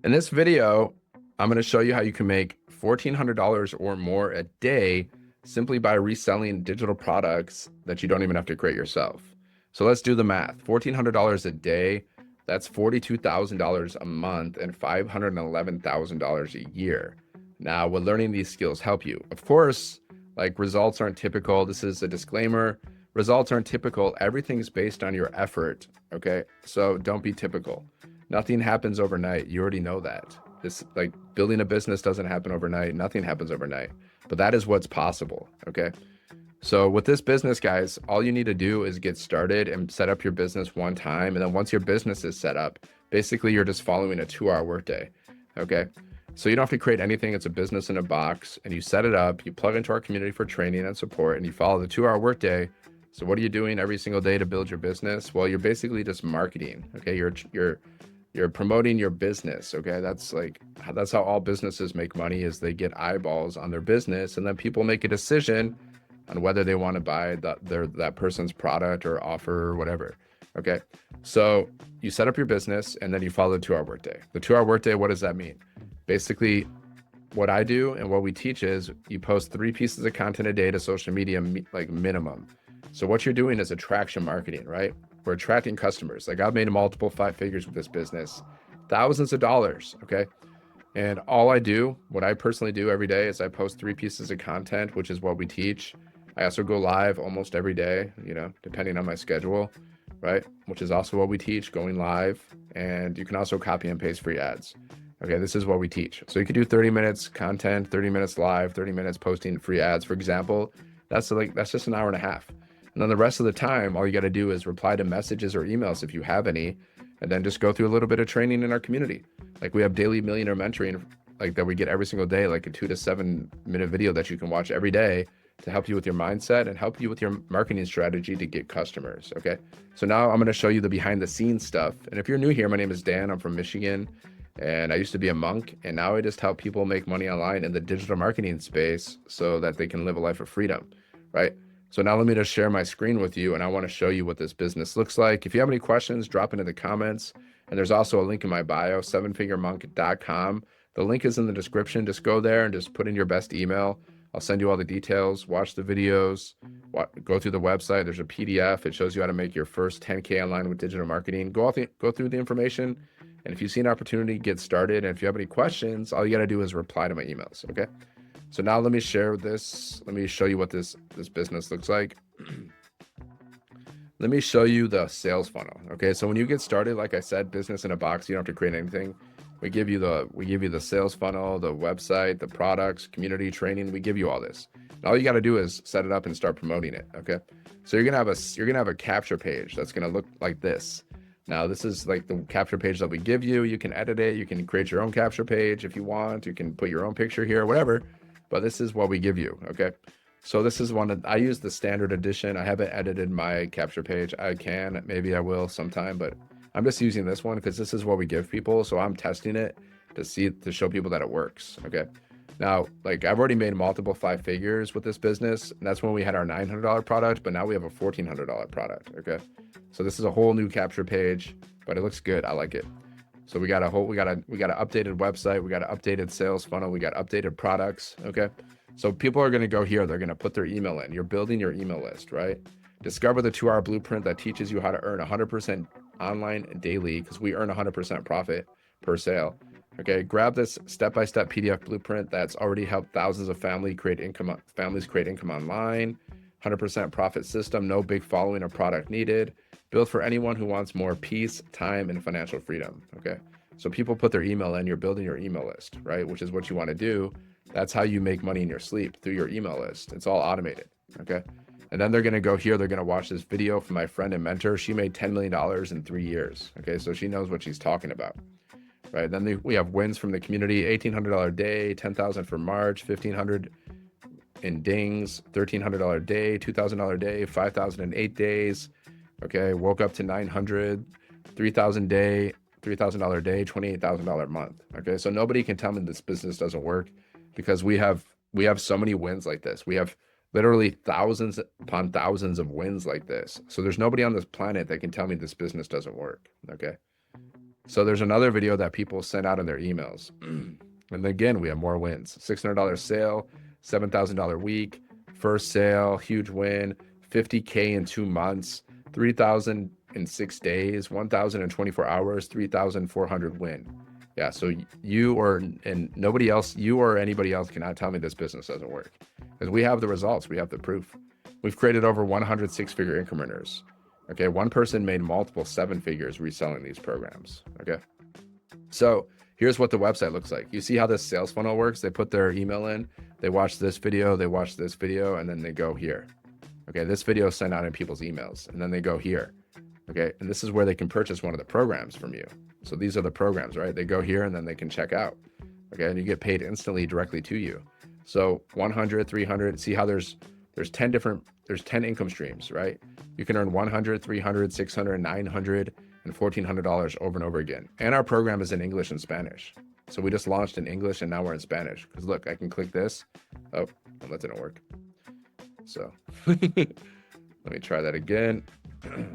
In this video, I'm going to show you how you can make $1,400 or more a day simply by reselling digital products that you don't even have to create yourself. So let's do the math. $1,400 a day, that's $42,000 a month and $511,000 a year. Now, will learning these skills help you? Of course, like results aren't typical. This is a disclaimer. Results aren't typical. Everything's based on your effort, okay? So don't be typical. Nothing happens overnight. You already know that. This, like, building a business doesn't happen overnight. Nothing happens overnight, but that is what's possible. Okay. So with this business, guys, all you need to do is get started and set up your business one time. And then once your business is set up, basically you're just following a 2-hour workday. Okay. So you don't have to create anything. It's a business in a box, and you set it up, you plug into our community for training and support, and you follow the 2-hour workday. So what are you doing every single day to build your business? Well, you're basically just marketing. Okay. You're promoting your business. Okay. That's how all businesses make money, is they get eyeballs on their business, and then people make a decision on whether they want to buy that person's product or offer or whatever. Okay. So you set up your business and then you follow the 2-hour workday. The 2-hour workday, what does that mean? Basically, what I do and what we teach is you post 3 pieces of content a day to social media, like minimum. So what you're doing is attraction marketing, right? We're attracting customers. Like, I've made multiple 5 figures with this business, thousands of dollars. Okay. And all I do, what I personally do every day, is I post 3 pieces of content, which is what we teach. I also go live almost every day, depending on my schedule, right? Which is also what we teach, going live. And you can also copy and paste free ads. Okay, this is what we teach. So you could do 30 minutes content, 30 minutes live, 30 minutes posting free ads, for example. That's just an hour and a half. And then the rest of the time, all you got to do is reply to messages or emails if you have any, and then just go through a little bit of training in our community. Like, we have daily millionaire mentoring, like, that we get every single day, like a 2 to 7 minute video that you can watch every day to help you with your mindset and help you with your marketing strategy to get customers. Okay. So now I'm going to show you the behind the scenes stuff. And if you're new here, my name is Dan. I'm from Michigan, and I used to be a monk, and now I just help people make money online in the digital marketing space so that they can live a life of freedom. Right. So now let me just share my screen with you, and I want to show you what this business looks like. If you have any questions, drop it in the comments. And there's also a link in my bio, 7figuremonk.com. The link is in the description. Just go there and just put in your best email. I'll send you all the details. Watch the videos, go through the website. There's a PDF. It shows you how to make your first 10K online with digital marketing. Go through the information. And if you see an opportunity, get started. And if you have any questions, all you got to do is reply to my emails. Okay. So now let me share this. Let me show you what this business looks like. Let me show you the sales funnel. Okay. So when you get started, like I said, business in a box, you don't have to create anything. We give you the sales funnel, the website, the products, community training. We give you all this. And all you got to do is set it up and start promoting it. Okay. So you're gonna have a capture page that's gonna look like this. Now, this is like the capture page that we give you. You can edit it. You can create your own capture page if you want. You can put your own picture here, whatever. But this is what we give you. Okay. So this is one that I use, the standard edition. I haven't edited my capture page. Maybe I will sometime, but I'm just using this one because this is what we give people. So I'm testing it to show people that it works. Okay. Now, like, I've already made multiple 5 figures with this business, and that's when we had our $900 product, but now we have a $1,400 product. Okay. So this is a whole new capture page, but it looks good. I like it. So we got an updated website. We got an updated sales funnel. We got updated products. Okay. So people are going to go here. They're going to put their email in. You're building your email list, right? Discover the 2-hour blueprint that teaches you how to earn 100% online daily, because we earn 100% profit per sale. Okay. Grab this step-by-step PDF blueprint that's already helped thousands of families create income online. 100% profit system. No big following or product needed. Built for anyone who wants more peace, time, and financial freedom. Okay. So people put their email in, you're building your email list, right? Which is what you want to do. That's how you make money in your sleep, through your email list. It's all automated. Okay. And then they're going to go here. They're going to watch this video from my friend and mentor. She made $10 million in 3 years. Okay. So she knows what she's talking about, right? Then we have wins from the community, $1,800 a day, $10,000 for March, $1,500 in dings, $1,300 a day, $2,000 a day, $5,000 in 8 days. Okay. Woke up to 900, $3,000 a day, $3,000 a day, $28,000 a month. Okay. So nobody can tell me this business doesn't work, because we have so many wins like this. We have literally thousands upon thousands of wins like this. So there's nobody on this planet that can tell me this business doesn't work. Okay. So there's another video that people send out in their emails. And again, we have more wins. $600 sale, $7,000 week, first sale, huge win, 50K in 2 months, 3,000 in 6 days, 1,000 in 24 hours, 3,400 win. Yeah, so nobody else, you or anybody else cannot tell me this business doesn't work, because we have the results, we have the proof. We've created over 100 six-figure incrementers. Okay, one person made multiple 7 figures reselling these programs. Okay, so here's what the website looks like. You see how this sales funnel works? They put their email in, they watch this video, and then they go here. Okay, this video is sent out in people's emails, and then they go here. Okay, and this is where they can purchase one of the programs from you. So these are the programs, right? They go here and then they can check out. Okay, and you get paid instantly directly to you. So 100, 300, see how there's 10 income streams, right? You can earn 100, 300, 600, 900, and $1,400 over and over again. And our program is in English and Spanish. So we just launched in English and now we're in Spanish. Because look, I can click this. Oh, well, that didn't work. So let me try that again. Oh,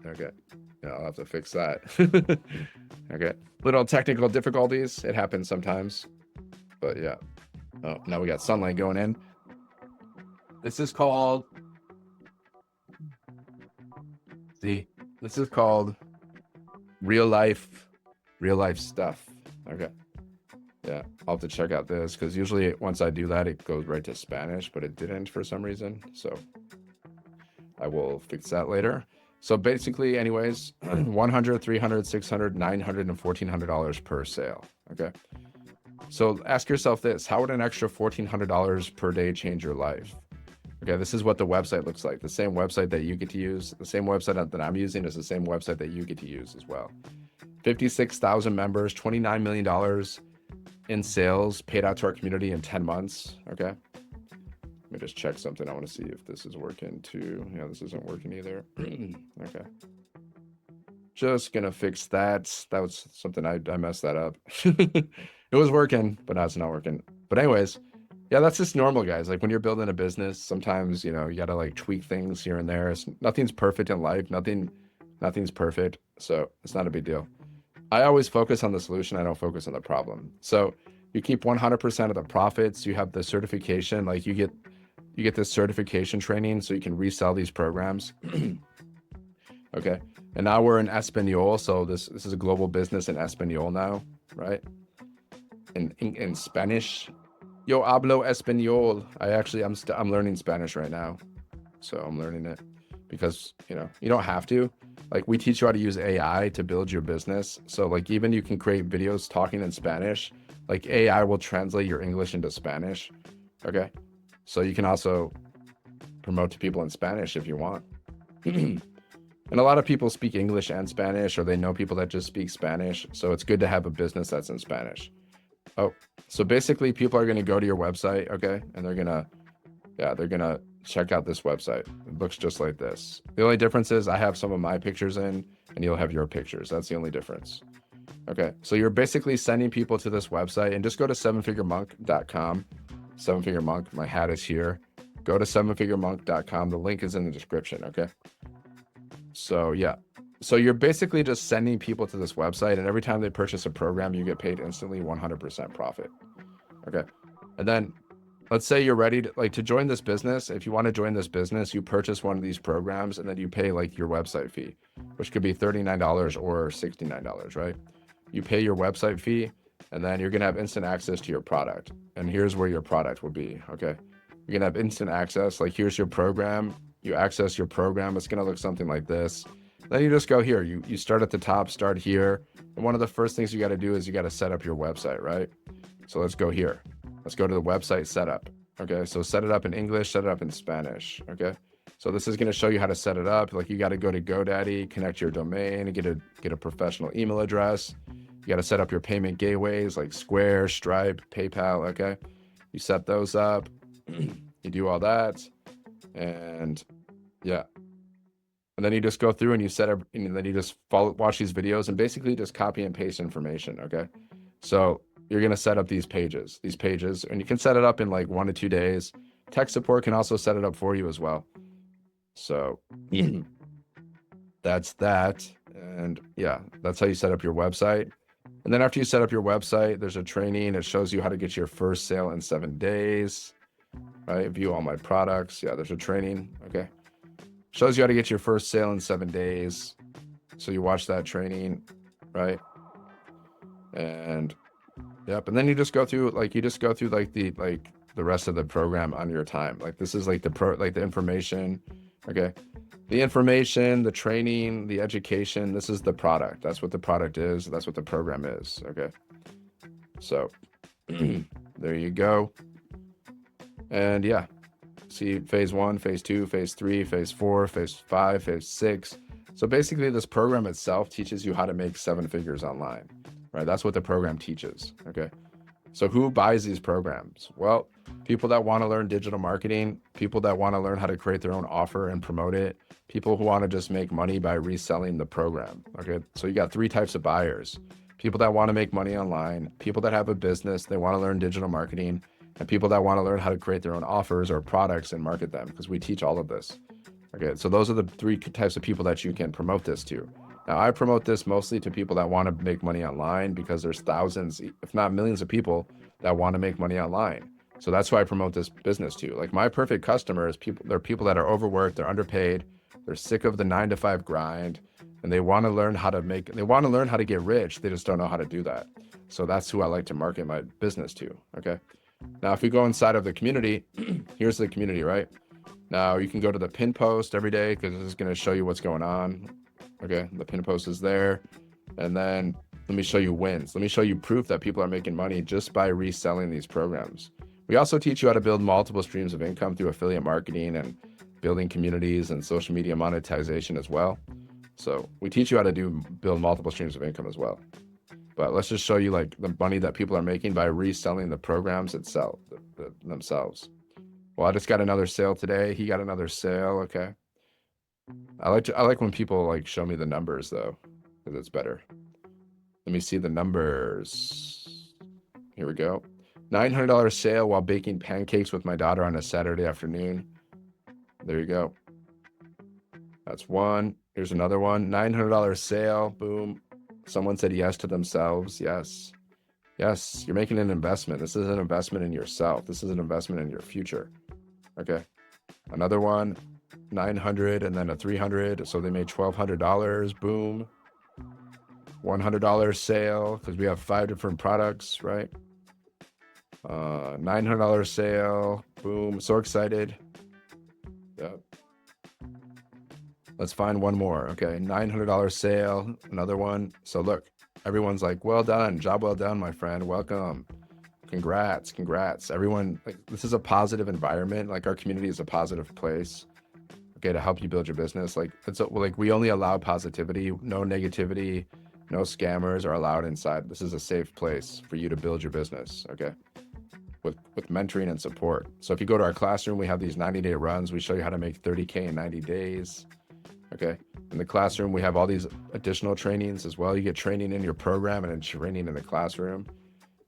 okay. Yeah, I'll have to fix that. Okay. Little technical difficulties. It happens sometimes. But yeah. Oh, now we got sunlight going in. This is called real life stuff. Okay. Yeah, I'll have to check out this, because usually once I do that, it goes right to Spanish, but it didn't for some reason. So I will fix that later. So basically, anyways, 100, 300, 600, 900, and $1,400 per sale. Okay. So ask yourself this: how would an extra $1,400 per day change your life? Okay, this is what the website looks like. The same website that you get to use, the same website that I'm using is the same website that you get to use as well. 56,000 members, $29 million in sales paid out to our community in 10 months. Okay. Let me just check something. I want to see if this is working too. Yeah, this isn't working either. Okay. Just gonna fix that. That was something I messed that up. It was working, but now it's not working. But anyways, yeah, that's just normal, guys. Like when you're building a business, sometimes, you gotta like tweak things here and there. Nothing's perfect in life. Nothing's perfect. So it's not a big deal. I always focus on the solution. I don't focus on the problem. So you keep 100% of the profits. You have the certification. Like you get this certification training so you can resell these programs. Okay. And now we're in Espanol. So this is a global business in Espanol now, right? In Spanish. Yo hablo español. I'm learning Spanish right now. So I'm learning it because, you don't have to. Like we teach you how to use AI to build your business. So like even you can create videos talking in Spanish. Like AI will translate your English into Spanish. Okay. So you can also promote to people in Spanish if you want. And a lot of people speak English and Spanish, or they know people that just speak Spanish. So it's good to have a business that's in Spanish. Oh, so basically people are going to go to your website. Okay. And they're going to check out this website. It looks just like this. The only difference is I have some of my pictures in and you'll have your pictures. That's the only difference. Okay. So you're basically sending people to this website, and just go to sevenfiguremonk.com. 7-Figure Monk. My hat is here. Go to sevenfiguremonk.com. The link is in the description. Okay. So yeah. So you're basically just sending people to this website, and every time they purchase a program, you get paid instantly 100% profit. Okay. And then let's say you're ready to join this business. If you want to join this business, you purchase one of these programs, and then you pay like your website fee, which could be $39 or $69, right? You pay your website fee, and then you're going to have instant access to your product. And here's where your product will be. Okay. You're going to have instant access. Like here's your program. You access your program. It's going to look something like this. Then you just go here. You start at the top, start here. And one of the first things you got to do is you got to set up your website, right? So let's go here. Let's go to the website setup. Okay. So set it up in English, set it up in Spanish. Okay. So this is going to show you how to set it up. Like you got to go to GoDaddy, connect your domain, and get a professional email address. You got to set up your payment gateways like Square, Stripe, PayPal. Okay. You set those up. You do all that. And yeah. And then you just go through and you set up, and then you just watch these videos and basically just copy and paste information. Okay. So you're going to set up these pages, and you can set it up in like 1 to 2 days. Tech support can also set it up for you as well. So that's that. And yeah, that's how you set up your website. And then after you set up your website, there's a training. It shows you how to get your first sale in 7 days, right? View all my products. Yeah, there's a training. Okay. Shows you how to get your first sale in 7 days. So you watch that training, right? And yep. And then you just go through like the rest of the program on your time. Like this is like the information. Okay. The information, the training, the education, this is the product. That's what the product is. That's what the program is. Okay. So there you go. And yeah, see phase 1, phase 2, phase 3, phase 4, phase 5, phase 6. So basically this program itself teaches you how to make 7 figures online, right? That's what the program teaches. Okay. So who buys these programs? Well, people that want to learn digital marketing, people that want to learn how to create their own offer and promote it, people who want to just make money by reselling the program. Okay. So you got 3 types of buyers: people that want to make money online, people that have a business, they want to learn digital marketing, and people that want to learn how to create their own offers or products and market them, because we teach all of this. Okay. So those are the 3 types of people that you can promote this to. Now, I promote this mostly to people that want to make money online, because there's thousands, if not millions of people that want to make money online. So that's why I promote this business to. Like my perfect customer is people, they're people that are overworked, they're underpaid, they're sick of the 9-to-5 grind, and they want to learn how to get rich. They just don't know how to do that. So that's who I like to market my business to. Okay. Now, if we go inside of the community, here's the community, right? Now you can go to the pin post every day, because this is going to show you what's going on. Okay, the pin post is there. And then let me show you wins. Let me show you proof that people are making money just by reselling these programs. We also teach you how to build multiple streams of income through affiliate marketing and building communities and social media monetization as well. So we teach you how to build multiple streams of income as well. But let's just show you like the money that people are making by reselling the programs itself, themselves. Well, I just got another sale today. He got another sale. Okay. I like when people like show me the numbers though, because it's better. Let me see the numbers. Here we go. $900 sale while baking pancakes with my daughter on a Saturday afternoon. There you go. That's one. Here's another one. $900 sale. Boom. Someone said yes to themselves. Yes. Yes. You're making an investment. This is an investment in yourself. This is an investment in your future. Okay. Another one. 900 and then a 300. So they made $1,200. Boom. $100 sale, because we have 5 different products, right? $900 sale. Boom. So excited. Yep. Let's find one more. Okay. $900 sale. Another one. So look, everyone's like, well done. Job well done, my friend. Welcome. Congrats. Congrats. Everyone, like, this is a positive environment. Like our community is a positive place. Okay, to help you build your business. Like we only allow positivity, no negativity, no scammers are allowed inside. This is a safe place for you to build your business. Okay, with mentoring and support. So if you go to our classroom, we have these 90-day runs. We show you how to make 30K in 90 days. Okay, in the classroom, we have all these additional trainings as well. You get training in your program and then training in the classroom.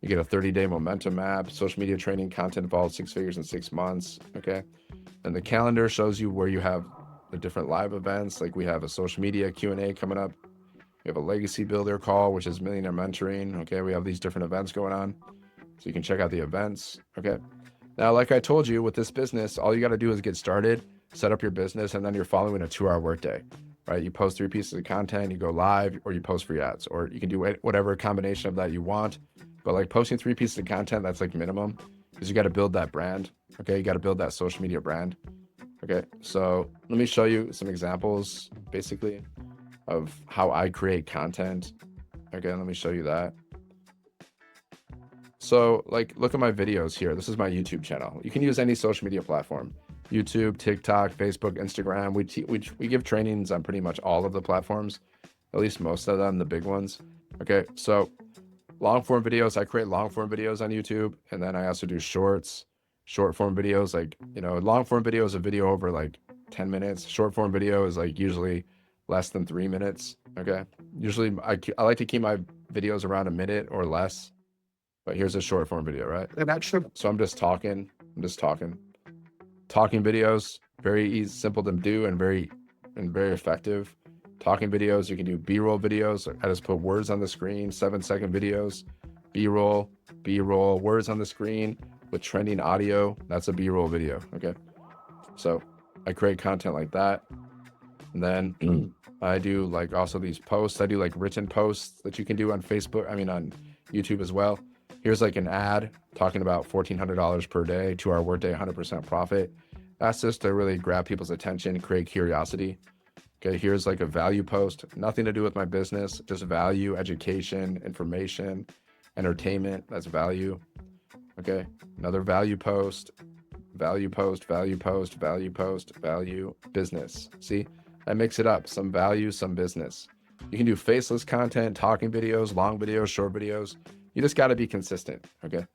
You get a 30-day momentum map, social media training, content vault, 6 figures in 6 months. Okay. And the calendar shows you where you have the different live events. Like we have a social media Q&A coming up. We have a legacy builder call, which is millionaire mentoring. Okay. We have these different events going on. So you can check out the events. Okay. Now, like I told you, with this business, all you got to do is get started, set up your business, and then you're following a 2-hour workday, right? You post 3 pieces of content, you go live, or you post free ads, or you can do whatever combination of that you want. But like posting 3 pieces of content, that's like minimum, because you got to build that brand. Okay, you got to build that social media brand. Okay, so let me show you some examples basically of how I create content. Okay, let me show you that. So like, look at my videos here. This is my YouTube channel. You can use any social media platform: YouTube, TikTok, Facebook, Instagram. We give trainings on pretty much all of the platforms, at least most of them, the big ones. Okay, so long form videos, I create long form videos on YouTube, and then I also do short form videos. Like, you know, long form video is a video over like 10 minutes. Short form video is like usually less than 3 minutes. Okay, usually I like to keep my videos around a minute or less. But here's a short form video, right? So I'm just talking. Talking videos, very easy, simple to do, and very effective. Talking videos, you can do B-roll videos. I just put words on the screen, 7-second videos, B-roll, words on the screen with trending audio. That's a B-roll video, okay? So I create content like that. And then I do like also these posts. I do like written posts that you can do on Facebook, on YouTube as well. Here's like an ad talking about $1,400 per day, 2-hour workday, 100% profit. That's just to really grab people's attention, create curiosity. Okay, here's like a value post, nothing to do with my business, just value, education, information, entertainment, that's value. Okay, another value post, value post, value post, value post, value, business. See, I mix it up, some value, some business. You can do faceless content, talking videos, long videos, short videos. You just got to be consistent, okay?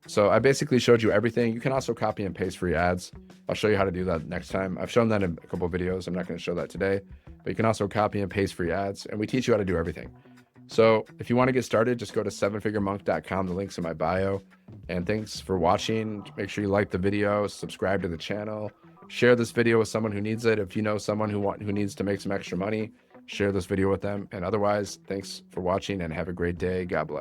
So I basically showed you everything. You can also copy and paste free ads. I'll show you how to do that next time. I've shown that in a couple of videos. I'm not going to show that today, but you can also copy and paste free ads, and we teach you how to do everything. So if you want to get started, just go to 7figuremonk.com. The link's in my bio. And thanks for watching. Make sure you like the video, subscribe to the channel, share this video with someone who needs it. If you know someone who needs to make some extra money, share this video with them. And otherwise, thanks for watching and have a great day. God bless.